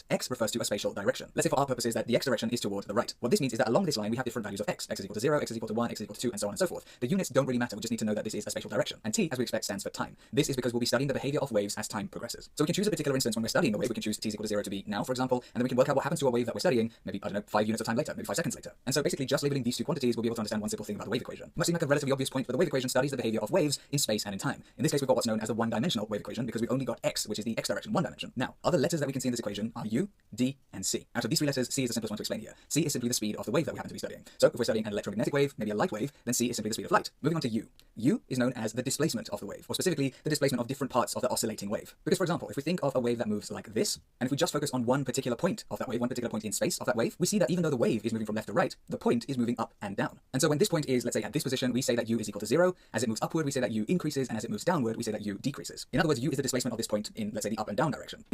x refers to a spatial direction. Let's say for our purposes that the x direction is toward the right. What this means is that along this line we have different values of x. X is equal to 0, x is equal to 1, x is equal to 2, and so on and so forth. The units don't really matter, we just need to know that this is a spatial direction. And t, as we expect, stands for time. This is because we'll be studying the behavior of waves as time progresses. So we can choose a particular instance when we're studying a wave. We can choose t is equal to 0 to be now, for example, and then we can work out what happens to a wave that we're studying, maybe, I don't know, 5 units of time later, maybe 5 seconds later. And so basically just labeling these two quantities, we'll be able to understand one simple thing about the wave equation. It must seem like a relatively obvious point, but the wave equation studies the behavior of waves in space and in time. In this case, we've got what's known as a one-dimensional wave equation because we've only got x, which is the x direction, one dimension. Now, other letters that we can see in this equation are u, d, and c. Out of these three letters, c is the simplest one to explain here. C is simply the speed of the wave that we happen to be studying. So if we're studying an electromagnetic wave, maybe a light wave, then c is simply the speed of light. Moving on to u. U is known as the displacement of the wave, or specifically the displacement of different parts of the oscillating wave. Because for example, if we think of a wave that moves like this, and if we just focus on one particular point of that wave, one particular point in space of that wave, we see that even though the wave is moving from left to right, the point is moving up and down. And so when this point is, let's say, at this position, we say that u is equal to 0. As it moves upward, we say that u increases, and as it moves downward, we say that u decreases. In other words, u is the displacement of this point in, let's say, the up and down direction.